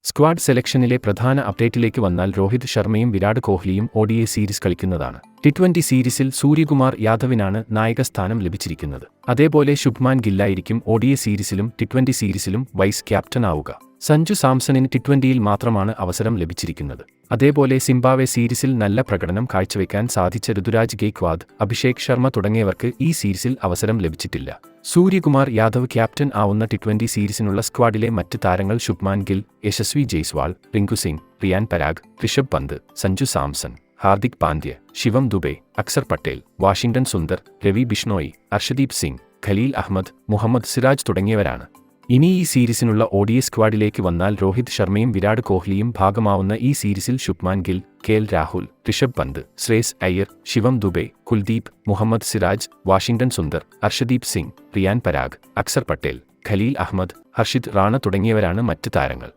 Squad സെലക്ഷനിലെ പ്രധാന അപ്ഡേറ്റിലേക്ക് വന്നാൽ രോഹിത് ശർമ്മയും വിരാട് കോഹ്ലിയും ODI സീരീസ് കളിക്കുന്നതാണ്. T20 സീരീസിൽ സൂര്യകുമാർ യാദവിനാണ് നായകസ്ഥാനം ലഭിച്ചിരിക്കുന്നത്. അതേപോലെ ശുഭ്മാൻ ഗില്ലായിരിക്കും ODI സീരീസിലും T20 സീരീസിലും വൈസ് ക്യാപ്റ്റനാവുക. സഞ്ജു സാംസണിന് T20യിൽ മാത്രമാണ് അവസരം ലഭിച്ചിരിക്കുന്നത്. അതേപോലെ സിംബാബ്വെ സീരീസിൽ നല്ല പ്രകടനം കാഴ്ചവെക്കാൻ സാധിച്ച ഋതുരാജ് ഗെയ്ക്വാദ്, അഭിഷേക് ശർമ്മ തുടങ്ങിയവർക്ക് ഈ സീരീസിൽ അവസരം ലഭിച്ചിട്ടില്ല. സൂര്യകുമാർ യാദവ് ക്യാപ്റ്റൻ ആവുന്ന T20 സീരീസിനുള്ള സ്ക്വാഡിലെ മറ്റ് താരങ്ങൾ ശുഭ്മാൻ ഗിൽ, യശസ്വി ജയ്സ്വാൾ, റിങ്കു സിംഗ്, റിയാൻ പരാഗ്, ഋഷഭ് പന്ത്, സഞ്ജു സാംസൺ, ഹാർദിക് പാണ്ഡ്യ, ശിവം ദുബെ, അക്സർ പട്ടേൽ, വാഷിംഗ്ടൺ സുന്ദർ, രവി ബിഷ്ണോയി, അർഷദീപ് സിംഗ്, ഖലീൽ അഹമ്മദ്, മുഹമ്മദ് സിറാജ് തുടങ്ങിയവരാണ്. ഇനി ഈ സീരീസിനുള്ള ODI സ്ക്വാഡിലേക്ക് വന്നാൽ രോഹിത് ശർമ്മയും വിരാട് കോഹ്ലിയും ഭാഗമാവുന്ന ഈ സീരീസിൽ ശുഭ്മാൻ ഗിൽ, KL രാഹുൽ, ഋഷഭ് പന്ത്, ശ്രേയസ് അയ്യർ, ശിവം ദുബെ, കുൽദീപ്, മുഹമ്മദ് സിറാജ്, വാഷിംഗ്ടൺ സുന്ദർ, അർഷദീപ് സിംഗ്, റിയാൻ പരാഗ്, അക്സർ പട്ടേൽ, ഖലീൽ അഹമ്മദ്, ഹർഷിത് റാണ തുടങ്ങിയവരാണ് മറ്റ് താരങ്ങൾ.